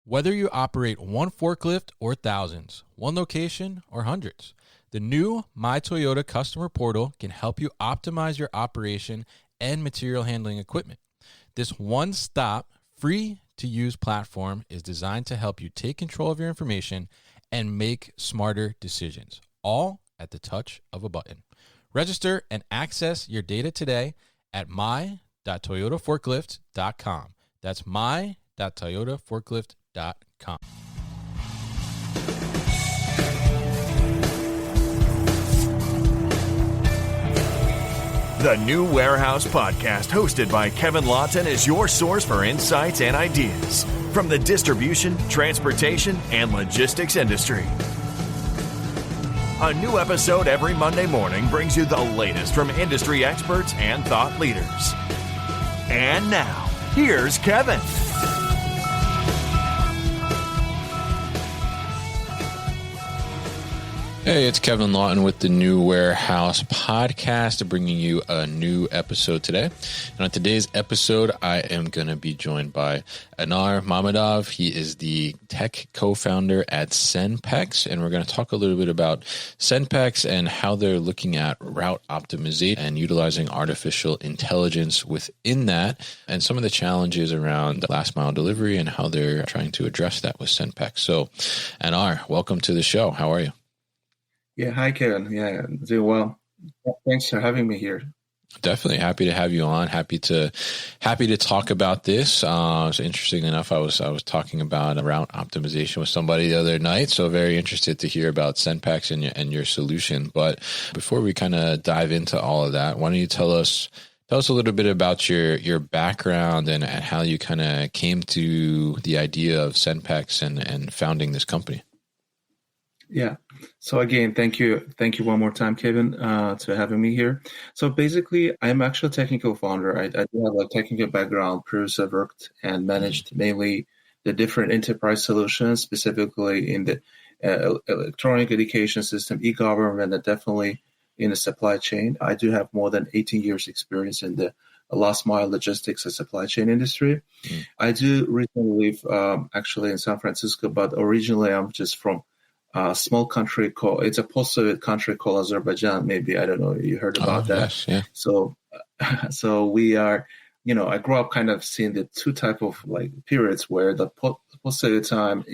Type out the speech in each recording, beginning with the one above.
Whether you operate one forklift or thousands, one location or hundreds, the new My Toyota customer portal can help you optimize your operation and material handling equipment. This one-stop, free-to-use platform is designed to help you take control of your information and make smarter decisions, all at the touch of a button. Register and access your data today at my.toyotaforklift.com. That's my.toyotaforklift.com. The New Warehouse Podcast, hosted by Kevin Lawton, is your source for insights and ideas from the distribution, transportation, and logistics industry. A new episode every Monday morning brings you the latest from industry experts and thought leaders. And now, here's Kevin. Hey, it's Kevin Lawton with the New Warehouse Podcast, bringing you a new episode today. And on today's episode, I am going to be joined by Anar Mammadov. He is the tech co-founder at Senpex, and we're going to talk a little bit about Senpex and how they're looking at route optimization and utilizing artificial intelligence within that, and some of the challenges around last mile delivery and how they're trying to address that with Senpex. So, Anar, welcome to the show. How are you? Yeah, hi, Kevin. Yeah, doing well. Thanks for having me here. Definitely happy to have you on. Happy to talk about this. So interesting enough, I was talking about route optimization with somebody the other night. So very interested to hear about Senpex and your solution. But before we kind of dive into all of that, why don't you tell us a little bit about your background and how you kind of came to the idea of Senpex and founding this company. Yeah. So again, thank you one more time, Kevin, to having me here. So basically, I'm actually a technical founder. I do have a technical background. Previously, I've worked and managed mainly the different enterprise solutions, specifically in the electronic education system, e-government, and definitely in the supply chain. I do have more than 18 years experience in the last mile logistics and supply chain industry. I do recently live actually in San Francisco, but originally I'm just from a small country it's a post-Soviet country called Azerbaijan. Maybe, I don't know, you heard about that. Yes, yeah. So we are, I grew up kind of seeing the two type of like periods where the post-Soviet time,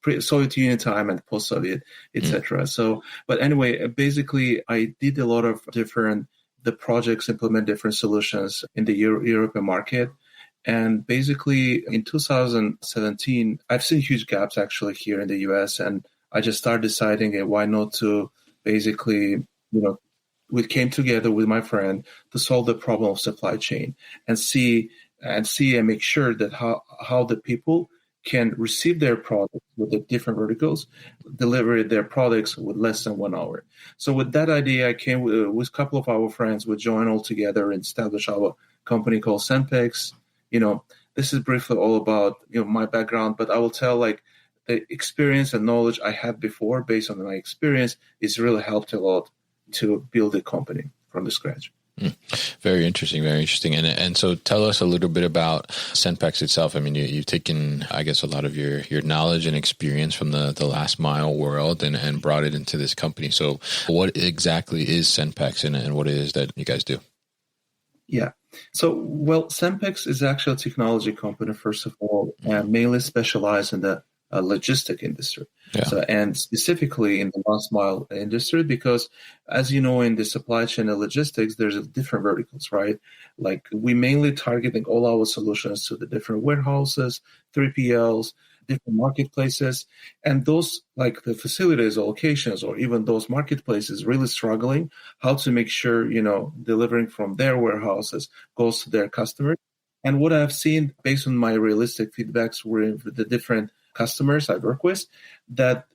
pre-Soviet Union time and post-Soviet, etc. So, but anyway, basically I did a lot of the projects implement different solutions in the European market. And basically in 2017, I've seen huge gaps actually here in the US, and I just started deciding why not to basically, we came together with my friend to solve the problem of supply chain and see and make sure that how the people can receive their products with the different verticals, deliver their products with less than 1 hour. So with that idea, I came with a couple of our friends. We joined all together and established our company called Senpex. This is briefly all about, my background, but I will tell the experience and knowledge I had before based on my experience is really helped a lot to build a company from the scratch. Very interesting, very interesting. And so tell us a little bit about Senpex itself. I mean, you've taken, I guess, a lot of your knowledge and experience from the last mile world and brought it into this company. So what exactly is Senpex and what it is that you guys do? Yeah. So, Senpex is actually a technology company, first of all, and mainly specialized in the logistic industry. Yeah. So, and specifically in the last mile industry, because as you know, in the supply chain and logistics, there's different verticals, right? Like we mainly targeting all our solutions to the different warehouses, 3PLs, different marketplaces, and those like the facilities or locations or even those marketplaces really struggling how to make sure, delivering from their warehouses goes to their customers. And what I've seen based on my realistic feedbacks with the different customers I work with, that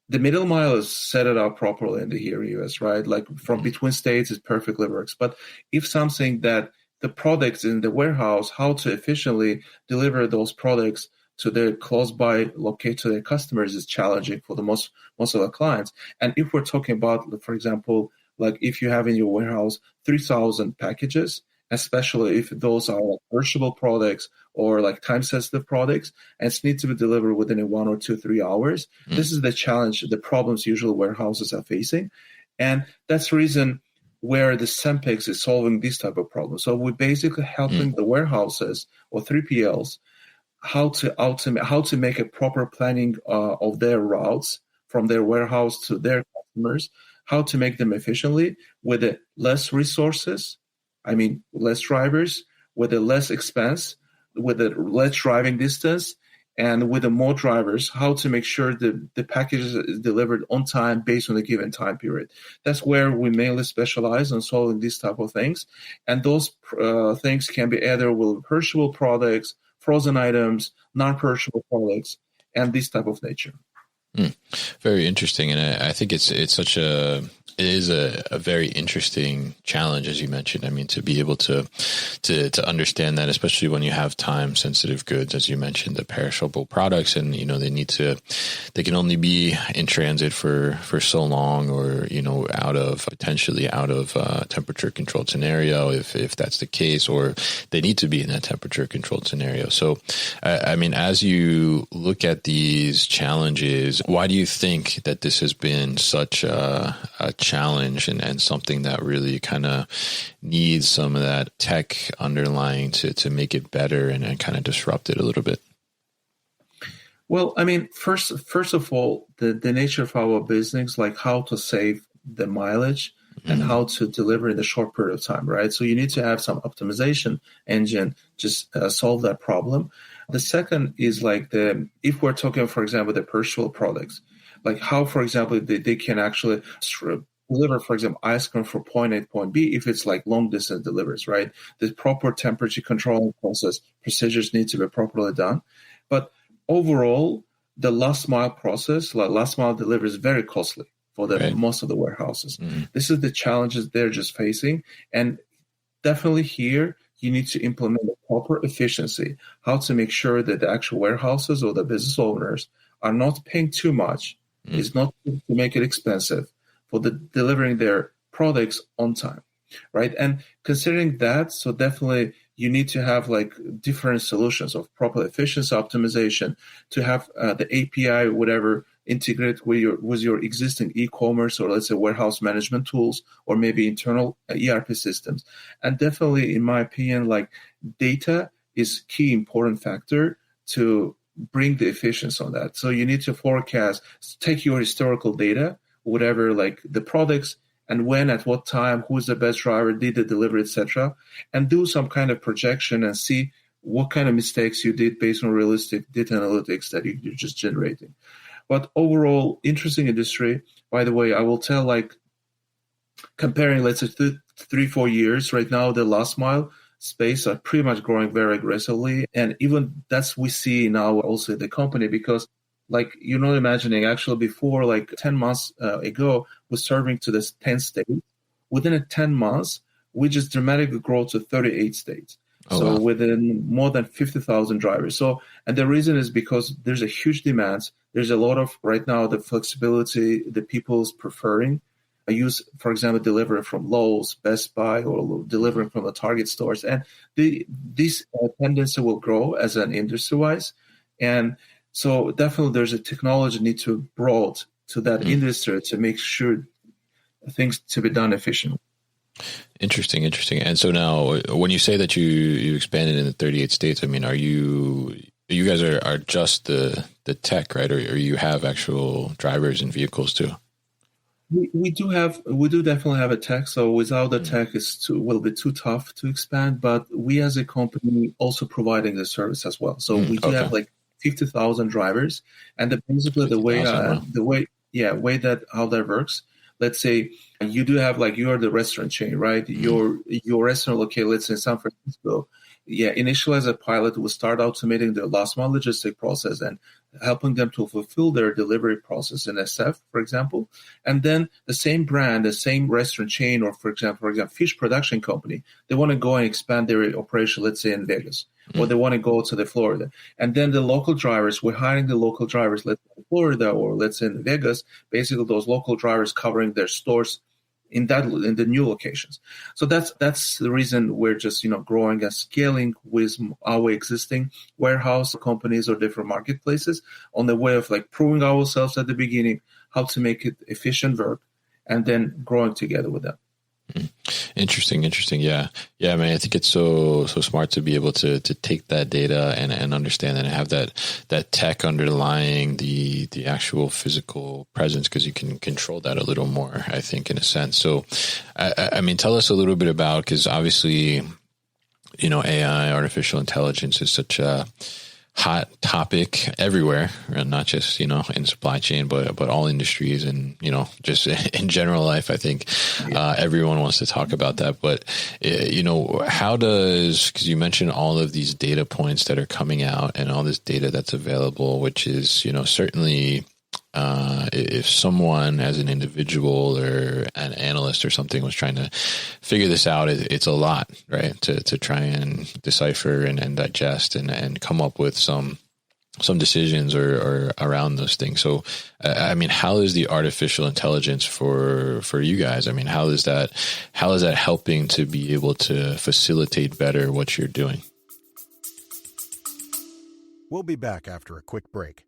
the middle mile is set it up properly in the here US, right? Like from between states, it perfectly works. But if something that the products in the warehouse, how to efficiently deliver those products to their close by locate to their customers is challenging for the most of the clients. And if we're talking about, for example, like if you have in your warehouse 3,000 packages especially if those are like perishable products or like time-sensitive products, and it needs to be delivered within 1 or 2, 3 hours. This is the challenge, the problems usually warehouses are facing. And that's the reason where the Senpex is solving these type of problems. So we're basically helping the warehouses or 3PLs how to make a proper planning of their routes from their warehouse to their customers, how to make them efficiently with less resources, less drivers, with less expense, with less driving distance, and with more drivers, how to make sure the package is delivered on time based on the given time period. That's where we mainly specialize on solving these type of things. And those things can be either with perishable products, frozen items, non-perishable products, and this type of nature. Very interesting. And I think it is a very interesting challenge, as you mentioned. I mean, to be able to understand that, especially when you have time sensitive goods, as you mentioned, the perishable products, and, they can only be in transit for so long, or, potentially out of temperature controlled scenario, if that's the case, or they need to be in that temperature controlled scenario. So, as you look at these challenges, why do you think that this has been such a challenge and something that really kind of needs some of that tech underlying to make it better and kind of disrupt it a little bit? Well, first of all, the nature of our business, like how to save the mileage and how to deliver in a short period of time, right? So you need to have some optimization engine just solve that problem. The second is if we're talking, for example, the perishable products, like how, for example, they can actually deliver, for example, ice cream from point A to point B if it's like long distance deliveries, right? The proper temperature control process procedures need to be properly done. But overall, the last mile process, like last mile delivery, is very costly for most of the warehouses. This is the challenges they're just facing. And definitely here, you need to implement a proper efficiency, how to make sure that the actual warehouses or the business owners are not paying too much. It's not to make it expensive for delivering their products on time, right? And considering that, so definitely you need to have different solutions of proper efficiency optimization to have the API, whatever, integrate with your existing e-commerce or let's say warehouse management tools or maybe internal ERP systems. And definitely, in my opinion, data is key important factor to bring the efficiency on that. So you need to forecast, take your historical data, whatever, the products and when, at what time, who's the best driver, did the delivery, etc., and do some kind of projection and see what kind of mistakes you did based on realistic data analytics that you're just generating. But overall, interesting industry. By the way, I will tell, comparing, let's say, 3-4 years, right now, the last mile space are pretty much growing very aggressively. And even that's we see now also the company, because you're not imagining, actually before 10 months ago, we're serving to this 10 states. Within 10 months, we just dramatically grow to 38 states. Wow. Within more than 50,000 drivers. So, and the reason is because there's a huge demand. There's a lot of, right now, the flexibility that people's preferring. I use, for example, delivery from Lowe's, Best Buy, or delivering from the Target stores. And this tendency will grow as an industry-wise. And so definitely there's a technology need to be brought to that industry to make sure things to be done efficiently. Interesting. And so now, when you say that you expanded in the 38 states, are you guys are just the tech, right? Or you have actual drivers and vehicles too? We do definitely have a tech. So without the tech, will be too tough to expand. But we as a company also providing the service as well. So we do have 50,000 drivers, and basically the way that how that works. Let's say you do have you are the restaurant chain, right? Your restaurant located, let's say in San Francisco. Yeah, initially as a pilot, we start automating the last mile logistic process and helping them to fulfill their delivery process in SF, for example. And then the same brand, the same restaurant chain, or for example, fish production company, they want to go and expand their operation, let's say in Vegas, or they want to go to the Florida. And then the local drivers, we're hiring the local drivers, let's say in Florida or let's say in Vegas, basically those local drivers covering their stores in the new locations. So that's the reason we're just growing and scaling with our existing warehouse companies or different marketplaces on the way of like proving ourselves at the beginning how to make it efficient work, and then growing together with them. Interesting. Yeah. I mean, I think it's so smart to be able to take that data and understand and have that tech underlying the actual physical presence, because you can control that a little more, I think, in a sense. So, I mean, tell us a little bit about, because obviously, AI, artificial intelligence is such a hot topic everywhere, and not just, in supply chain, but all industries and, just in general life. I think everyone wants to talk about that. But, how does, because you mentioned all of these data points that are coming out and all this data that's available, which is, certainly if someone as an individual or an analyst or something was trying to figure this out, it's a lot, right? To try and decipher and digest and come up with some decisions or around those things. So, I mean, how is the artificial intelligence for you guys? I mean, how is that helping to be able to facilitate better what you're doing? We'll be back after a quick break.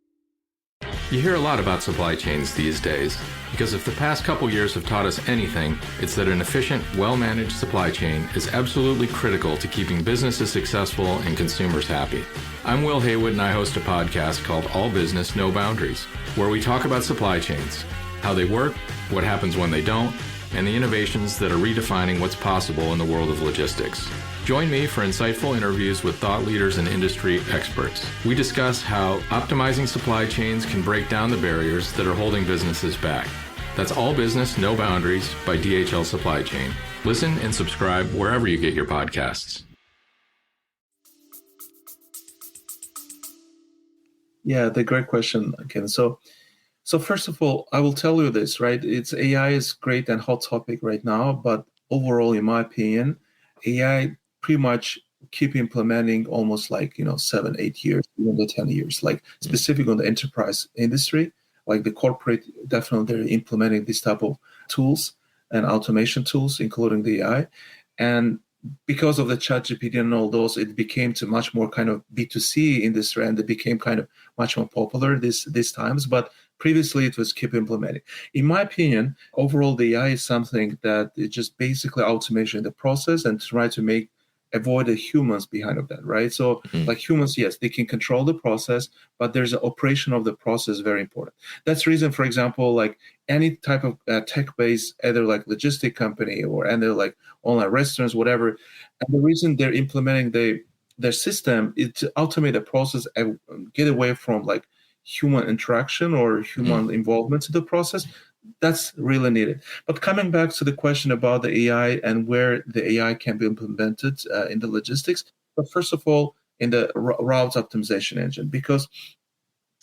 You hear a lot about supply chains these days, because if the past couple years have taught us anything, it's that an efficient, well-managed supply chain is absolutely critical to keeping businesses successful and consumers happy. I'm Will Haywood, and I host a podcast called All Business, No Boundaries, where we talk about supply chains, how they work, what happens when they don't, and the innovations that are redefining what's possible in the world of logistics. Join me for insightful interviews with thought leaders and industry experts. We discuss how optimizing supply chains can break down the barriers that are holding businesses back. That's All Business, No Boundaries by DHL Supply Chain. Listen and subscribe wherever you get your podcasts. Yeah, the great question, Ken. So first of all, I will tell you this, right? AI is great and hot topic right now, but overall, in my opinion, AI pretty much keep implementing almost like 7-8 years, even the 10 years, like specific on the enterprise industry, like the corporate, definitely they're implementing this type of tools and automation tools, including the AI. And because of the ChatGPT and all those, it became to much more kind of B2C industry, and it became kind of much more popular these times. But previously, it was keep implementing. In my opinion, overall, the AI is something that is just basically automation in the process and try to avoid the humans behind of that, right? So like humans, yes, they can control the process, but there's an operation of the process very important. That's the reason, for example, like any type of tech-based, either like logistic company or any like online restaurants, whatever. And the reason they're implementing their system is to automate the process and get away from like human interaction or human involvement to the process. That's really needed. But coming back to the question about the AI and where the AI can be implemented in the logistics, but first of all, in the route optimization engine, because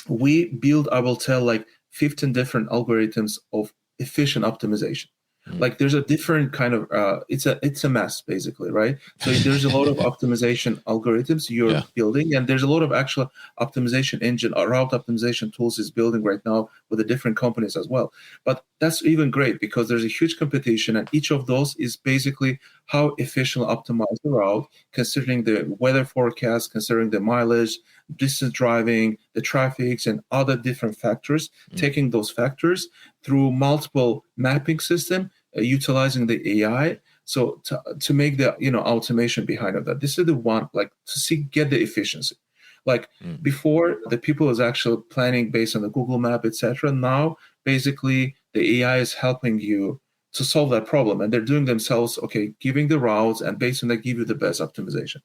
we build, I will tell, like 15 different algorithms of efficient optimization. Like there's a different kind of it's a mess basically, right? So there's a lot of optimization algorithms you're building, and there's a lot of actual optimization engine or route optimization tools is building right now with the different companies as well. But that's even great because there's a huge competition, and each of those is basically how efficiently optimize the route, considering the weather forecast, considering the mileage, distance driving, the traffics, and other different factors, taking those factors through multiple mapping system, utilizing the AI. So to make the automation behind of that, this is the one like to get the efficiency. Like before, the people was actually planning based on the Google Map, etc. Now, basically, the AI is helping you to solve that problem, and they're doing themselves, giving the routes, and based on that, give you the best optimization.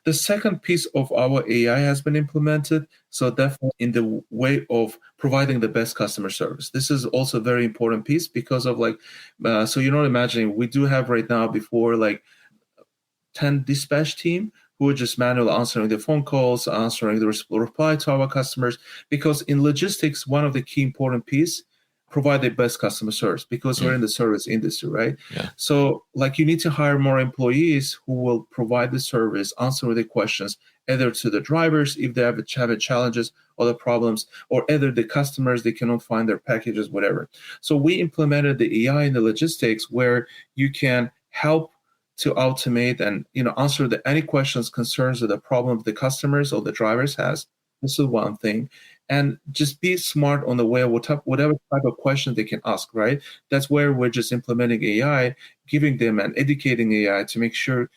The second piece of our AI has been implemented, so definitely in the way of providing the best customer service. This is also a very important piece because of so you're not imagining, we do have right now before like 10 dispatch team who are just manually answering the phone calls, answering the reply to our customers, because in logistics, one of the key important piece provide the best customer service, because we're in the service industry, right? Yeah. So like you need to hire more employees who will provide the service, answer the questions, either to the drivers if they have challenges or the problems, or either the customers, they cannot find their packages, whatever. So we implemented the AI in the logistics where you can help to automate and answer any questions, concerns, or the problems the customers or the drivers has. This is one thing. And just be smart on the way, whatever type of question they can ask, right? That's where we're just implementing AI, giving them and educating AI to make sure,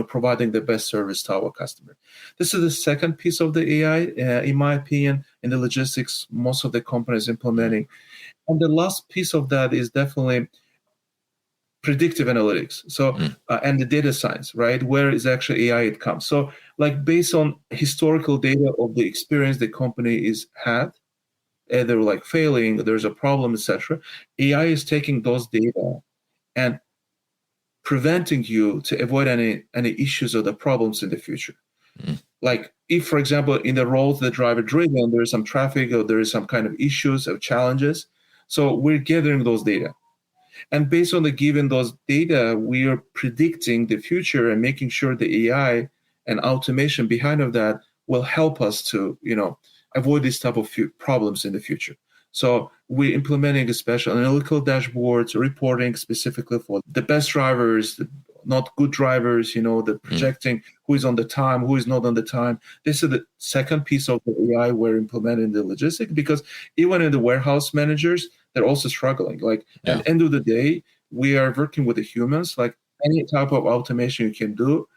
providing the best service to our customer. This is the second piece of the AI, in my opinion, in the logistics, most of the companies implementing. And the last piece of that is definitely predictive analytics. So, and the data science, right? Where is actually AI it comes. So like based on historical data of the experience the company is had, either like failing, there's a problem, etc. AI is taking those data and preventing you to avoid any issues or the problems in the future. Like if, for example, in the roads the driver driven, there is some traffic or there is some kind of issues or challenges. So we're gathering those data. And based on the given those data, we are predicting the future and making sure the AI and automation behind of that will help us to, avoid this type of problems in the future. So we're implementing a special analytical dashboards, reporting specifically for the best drivers, the not good drivers, the projecting who is on the time, who is not on the time. This is the second piece of the AI we're implementing in the logistics, because even in the warehouse managers, they're also struggling. Like at the end of the day, we are working with the humans, like any type of automation you can do,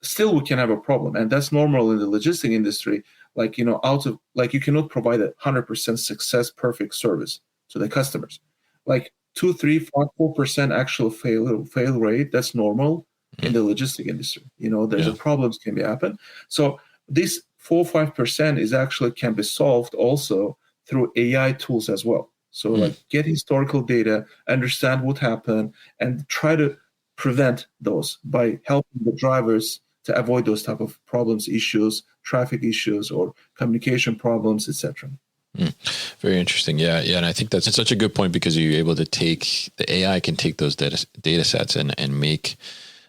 still we can have a problem. And that's normal in the logistics industry. Like, you cannot provide 100% success, perfect service to the customers. Like 2, 3, 4, 4% actual fail rate, that's normal in the logistics industry. There's a problems can be happen. So this 4, 5% is actually can be solved also through AI tools as well. So like get historical data, understand what happened, and try to prevent those by helping the drivers to avoid those type of problems, issues, traffic issues, or communication problems, etc. Very interesting. Yeah. And I think that's such a good point, because you're able to the AI can take those data sets and make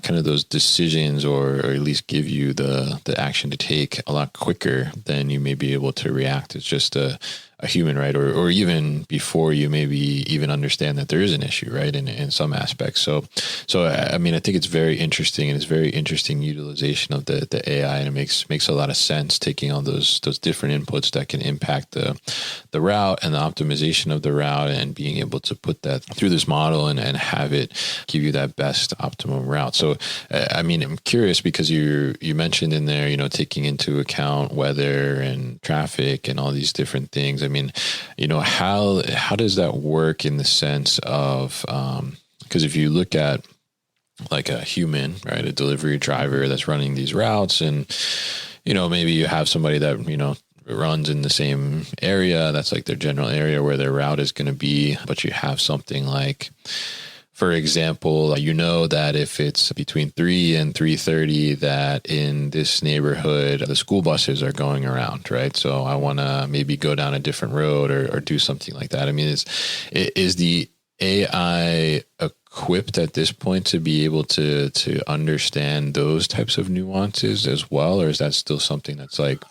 kind of those decisions, or at least give you the action to take a lot quicker than you may be able to react as just a human, right? Or even before you maybe even understand that there is an issue, right? In some aspects. So I mean, I think it's very interesting, and it's very interesting utilization of the AI, and it makes a lot of sense, taking on those different inputs that can impact the route and the optimization of the route, and being able to put that through this model and have it give you that best optimum route. So, I mean, I'm curious, because you mentioned in there, taking into account weather and traffic and all these different things. I mean, how does that work in the sense of, because if you look at like a human, right, a delivery driver that's running these routes, and, maybe you have somebody that, runs in the same area, that's like their general area where their route is going to be, but you have something like, for example, that if it's between 3 and 3:30, that in this neighborhood, the school buses are going around, right? So I want to maybe go down a different road or do something like that. I mean, is the AI equipped at this point to be able to understand those types of nuances as well? Or is that still something that's like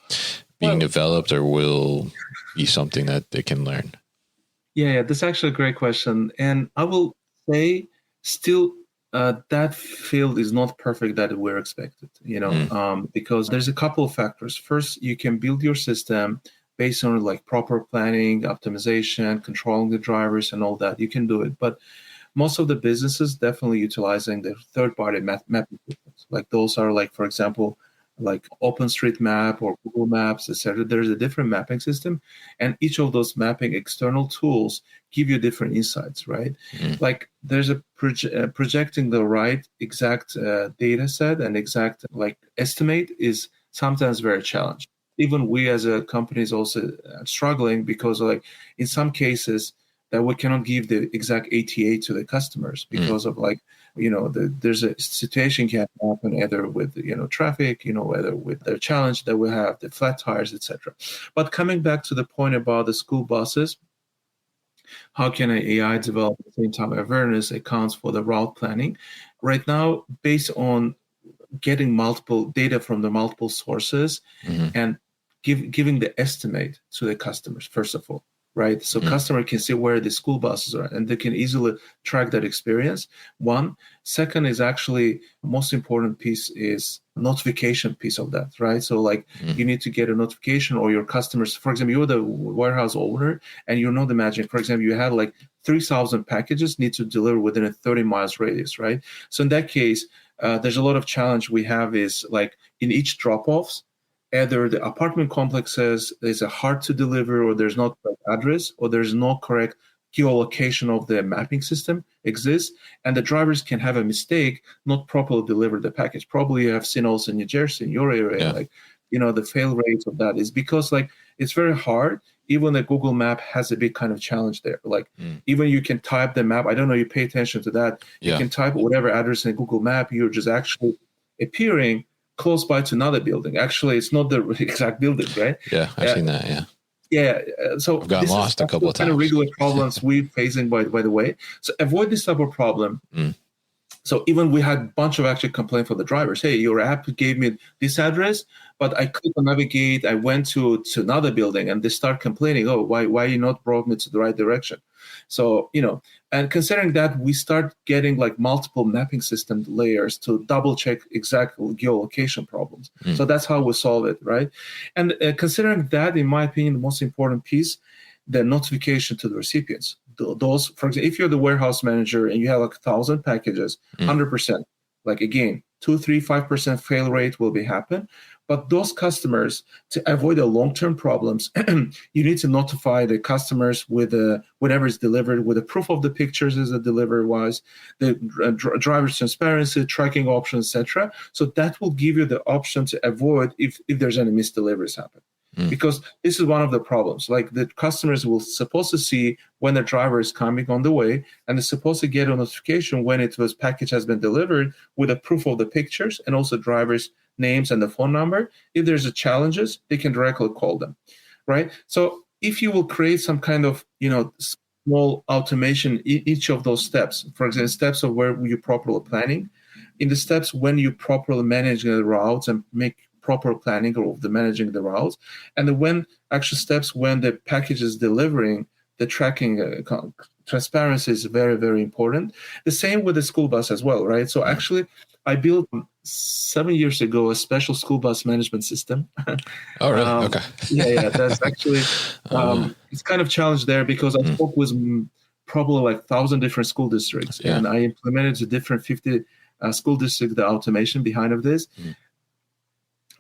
being developed, or will be something that they can learn? Yeah, that's actually a great question. And I will say still that field is not perfect that we're expected, because there's a couple of factors. First, you can build your system based on like proper planning, optimization, controlling the drivers and all that. You can do it. But most of the businesses definitely utilizing the third-party mapping systems. Like those are like, for example, like OpenStreetMap or Google Maps, etc. There's a different mapping system, and each of those mapping external tools give you different insights, right? Like there's a projecting the right exact data set and exact like estimate is sometimes very challenging. Even we as a company is also struggling, because like in some cases that we cannot give the exact ATA to the customers because of like, there's a situation can happen either with, traffic, whether with the challenge that we have, the flat tires, etc. But coming back to the point about the school buses, how can an AI develop at the same time awareness accounts for the route planning. Right now, based on getting multiple data from the multiple sources and giving the estimate to the customers, first of all, right? So customer can see where the school buses are and they can easily track that experience. One. Second is actually most important piece is notification piece of that, right? So like you need to get a notification, or your customers, for example, you're the warehouse owner and you're not imagining, for example, you had like 3,000 packages need to deliver within a 30 miles radius, right? So in that case, there's a lot of challenge we have is like in each drop-offs, either the apartment complexes is a hard to deliver, or there's not correct address, or there's no correct geolocation of the mapping system exists, and the drivers can have a mistake, not properly deliver the package. Probably you have seen also in New Jersey, in your area, like, the fail rates of that is because like it's very hard. Even the Google map has a big kind of challenge there. Like even you can type the map. I don't know, you pay attention to that. You can type whatever address in Google map. You're just actually appearing close by to another building. Actually, it's not the exact building, right? Yeah, I've seen that, yeah. Yeah, so I've gotten lost a couple of times. Kind of regular problems we're facing, by the way. So avoid this type of problem. So even we had a bunch of actually complaints from the drivers. Hey, your app gave me this address, but I clicked on navigate. I went to another building, and they start complaining. Oh, why you not brought me to the right direction? So and considering that, we start getting like multiple mapping system layers to double check exact geolocation problems. So that's how we solve it, right? And considering that, in my opinion, the most important piece, the notification to the recipients. Those, for example, if you're the warehouse manager and you have like 1,000 packages, 100%, like again, 2, 3, 5% fail rate will be happen. But those customers, to avoid the long-term problems, you need to notify the customers with whatever is delivered, with a proof of the pictures as a delivery wise, the driver's transparency, tracking options, etc. So that will give you the option to avoid if there's any misdeliveries happen. Because this is one of the problems. Like the customers will supposed to see when the driver is coming on the way, and they're supposed to get a notification when package has been delivered with a proof of the pictures and also driver's names and the phone number. If there's a challenges, they can directly call them, right? So if you will create some kind of small automation in each of those steps, for example, steps of where you properly planning, in the steps when you properly manage the routes and make proper planning of the managing the routes, and the when actual steps when the package is delivering, the tracking transparency is very, very important. The same with the school bus as well, right? So actually, I built 7 years ago a special school bus management system. Oh, really? Okay. Yeah. That's actually it's kind of challenge there because I spoke with probably like 1,000 different school districts, and I implemented the different 50 school district the automation behind of this.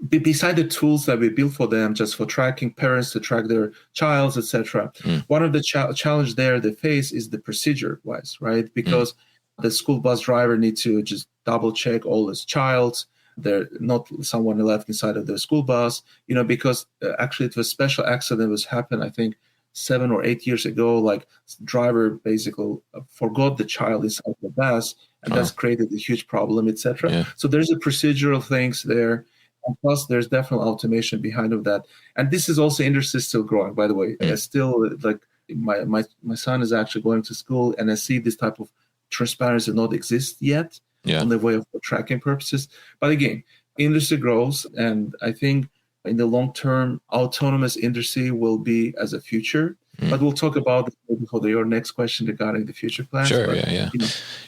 Beside the tools that we built for them, just for tracking parents to track their childs, etc. One of the challenge there they face is the procedure-wise, right? Because the school bus driver needs to just double check all his childs. They're not someone left inside of the school bus, because actually it was a special accident was happened, I think, 7 or 8 years ago. Like driver basically forgot the child inside the bus, and that's created a huge problem, etc. So there's a procedural things there. And plus, there's definitely automation behind of that. And this is also industry still growing, by the way. I still, like, my son is actually going to school, and I see this type of transparency not exist yet on the way of tracking purposes. But again, industry grows, and I think in the long term, autonomous industry will be as a future. But we'll talk about this before your next question regarding the future plans. Sure, but,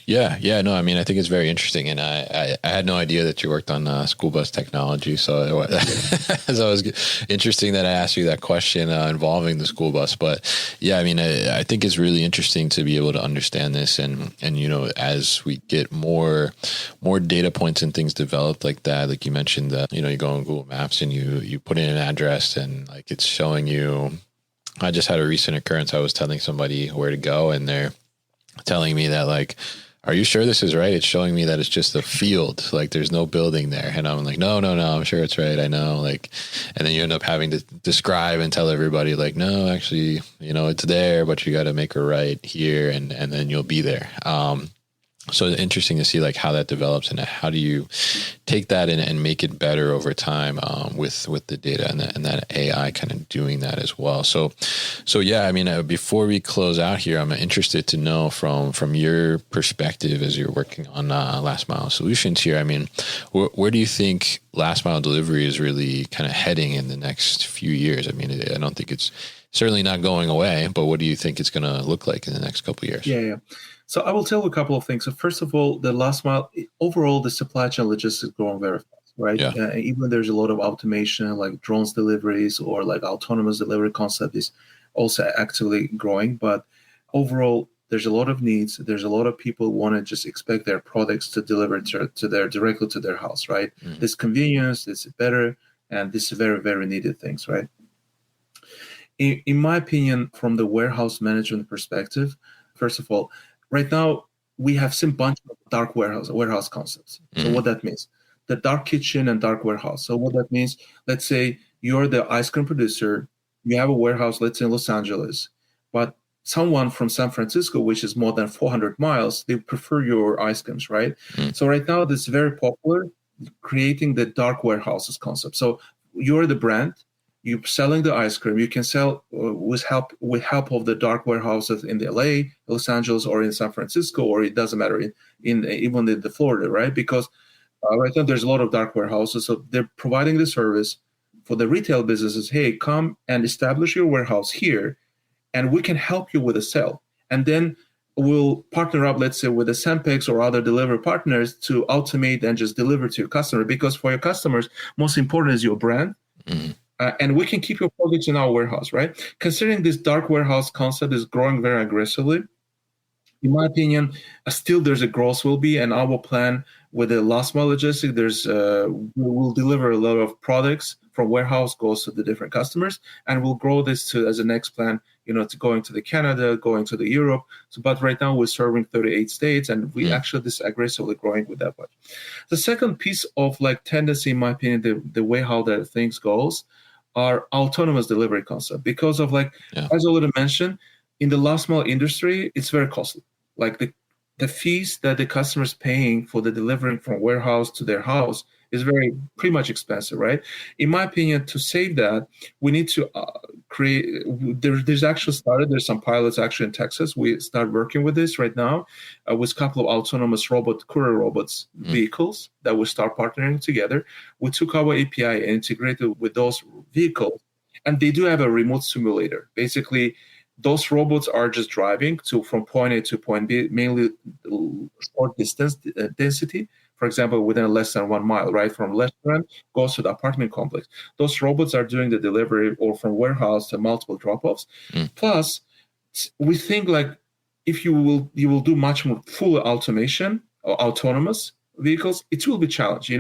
yeah. No, I mean, I think it's very interesting, and I had no idea that you worked on school bus technology. So it was interesting that I asked you that question involving the school bus. But yeah, I mean, I think it's really interesting to be able to understand this, and as we get more data points and things developed like that, like you mentioned that you go on Google Maps and you put in an address and like it's showing you. I just had a recent occurrence. I was telling somebody where to go, and they're telling me that, like, are you sure this is right? It's showing me that it's just a field. Like, there's no building there. And I'm like, no, I'm sure it's right. I know. Like, and then you end up having to describe and tell everybody, like, no, actually, it's there, but you got to make a right here, and then you'll be there. So it's interesting to see like how that develops, and how do you take that and make it better over time with the data and that AI kind of doing that as well. So yeah, I mean, before we close out here, I'm interested to know from your perspective as you're working on last mile solutions here. I mean, where do you think last mile delivery is really kind of heading in the next few years? I mean, I don't think it's certainly not going away, but what do you think it's going to look like in the next couple of years? Yeah. So I will tell you a couple of things. So first of all, the last mile, overall, the supply chain logistics is growing very fast, right? Yeah. Even there's a lot of automation, like drones deliveries or like autonomous delivery concept is also actively growing. But overall, there's a lot of needs. There's a lot of people want to just expect their products to deliver directly to their house, right? Mm. This convenience, this is better, and this is very, very needed things, right? In my opinion, from the warehouse management perspective, first of all, right now we have seen a bunch of dark warehouse concepts. So what that means, the dark kitchen and dark warehouse. So what that means, let's say you're the ice cream producer, you have a warehouse, let's say in Los Angeles, but someone from San Francisco, which is more than 400 miles, they prefer your ice creams, right? So right now this is very popular, creating the dark warehouses concept. So you're the brand, you're selling the ice cream. You can sell with help of the dark warehouses in the LA, Los Angeles, or in San Francisco, or it doesn't matter in even in the Florida, right? Because right now there's a lot of dark warehouses, so they're providing the service for the retail businesses. Hey, come and establish your warehouse here, and we can help you with a sale. And then we'll partner up, let's say, with the Senpex or other delivery partners to automate and just deliver to your customer. Because for your customers, most important is your brand. Mm-hmm. And we can keep your products in our warehouse, right? Considering this dark warehouse concept is growing very aggressively, in my opinion, still there's a growth will be, and our plan with the last mile logistics, we will deliver a lot of products from warehouse goes to the different customers, and we'll grow this to as a next plan, to going to the Canada, going to the Europe. So, but right now we're serving 38 states, and we actually this aggressively growing with that one. The second piece of like tendency, in my opinion, the way how that things goes, are autonomous delivery concept, because of as I already mentioned, in the last mile industry, it's very costly. Like the fees that the customer is paying for the delivering from warehouse to their house is pretty much expensive, right? In my opinion, to save that, we need to create. There's some pilots actually in Texas. We start working with this right now with a couple of autonomous courier robots vehicles that we start partnering together. We took our API and integrated with those vehicles, and they do have a remote simulator. Basically, those robots are just driving from point A to point B, mainly short distance density. For example, within less than 1 mile, right? From restaurant goes to the apartment complex. Those robots are doing the delivery or from warehouse to multiple drop-offs. Plus, we think if you will do much more full automation or autonomous vehicles, it will be challenged.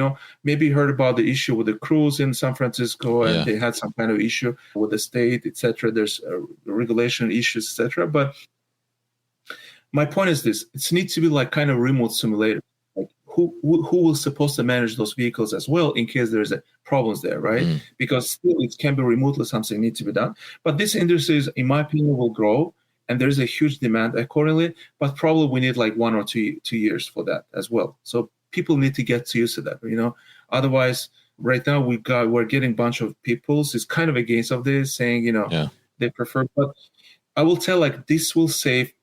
Maybe you heard about the issue with the crews in San Francisco, and they had some kind of issue with the state, etc. There's regulation issues, etc. But my point is this: it needs to be kind of remote simulator. Who will supposed to manage those vehicles as well in case there's problems there, right? Because still it can be remotely, something needs to be done. But this industry, in my opinion, will grow, and there's a huge demand accordingly. But probably we need 1 or 2 years for that as well. So people need to get used to that, Otherwise, right now we're getting a bunch of people who's kind of against of this, saying they prefer. But I will tell this will save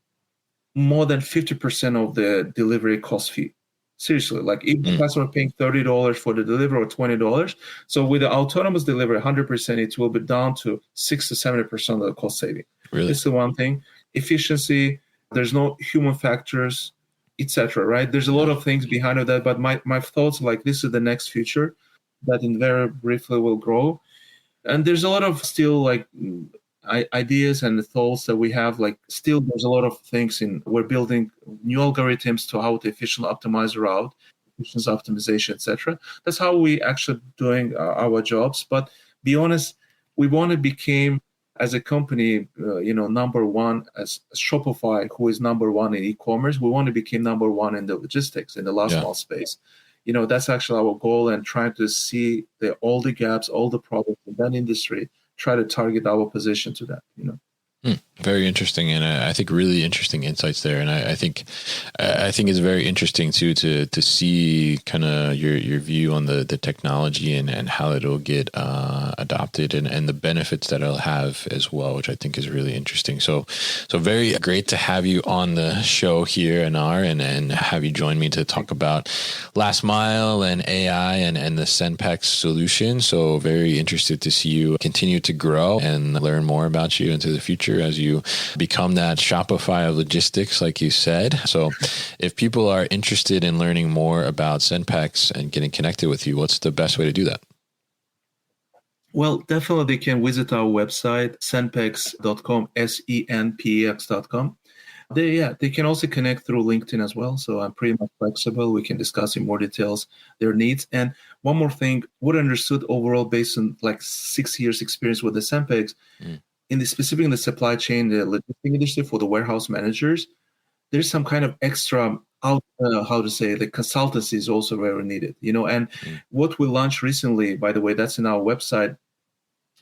more than 50% of the delivery cost fee. Seriously, if the customer paying $30 for the delivery or $20, so with the autonomous delivery, 100%, it will be down to 6 to 70% of the cost saving. Really? That's the one thing. Efficiency, there's no human factors, etc. Right? There's a lot of things behind that, but my thoughts this is the next future that in very briefly will grow, and there's a lot of still ideas and thoughts that we have. Still there's a lot of things we're building new algorithms to how to efficiently optimize the route, efficiency optimization, etc. That's how we actually doing our jobs. But be honest, we want to become as a company, number one as Shopify, who is number one in e-commerce. We want to become number one in the logistics, in the last mile space. That's actually our goal, and trying to see all the gaps, all the problems in that industry, try to target our position to that. Very interesting, and I think really interesting insights there. And I think it's very interesting too to see kind of your view on the technology and how it'll get adopted and the benefits that it'll have as well, which I think is really interesting. So very great to have you on the show here, Anar, and have you join me to talk about last mile and AI and the Senpex solution. So very interested to see you continue to grow and learn more about you into the future as you become that Shopify of logistics, like you said. So if people are interested in learning more about Senpex and getting connected with you, what's the best way to do that? Well, definitely they can visit our website, senpex.com, senpex.com. They can also connect through LinkedIn as well. So I'm pretty much flexible. We can discuss in more details their needs. And one more thing, what I understood overall based on like 6 years experience with the Senpex, specifically in the supply chain, the logistics industry for the warehouse managers, there's some kind of extra the consultancy is also very needed, and what we launched recently, by the way, that's in our website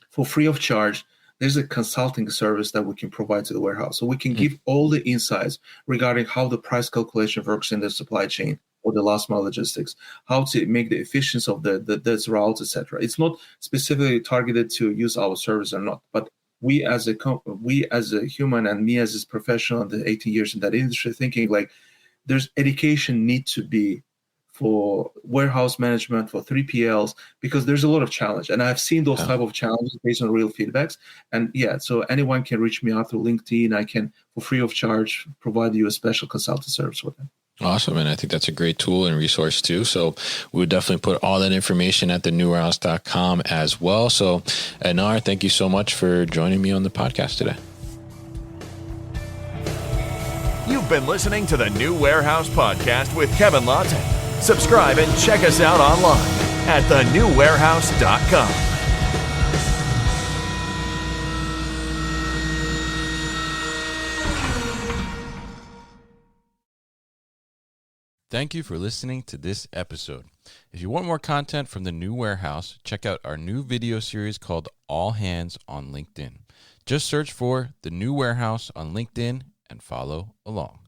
for free of charge. There's a consulting service that we can provide to the warehouse. So we can give all the insights regarding how the price calculation works in the supply chain or the last mile logistics, how to make the efficiency of the routes, etc. It's not specifically targeted to use our service or not, but we as a human and me as a professional, the 18 years in that industry, thinking like there's education need to be for warehouse management, for 3PLs, because there's a lot of challenge. And I've seen those type of challenges based on real feedbacks. And so anyone can reach me out through LinkedIn. I can, for free of charge, provide you a special consultant service with them. Awesome. And I think that's a great tool and resource too. So we would definitely put all that information at thenewwarehouse.com as well. So Anar, thank you so much for joining me on the podcast today. You've been listening to the New Warehouse Podcast with Kevin Lawton. Subscribe and check us out online at thenewwarehouse.com. Thank you for listening to this episode. If you want more content from the New Warehouse, check out our new video series called All Hands on LinkedIn. Just search for the New Warehouse on LinkedIn and follow along.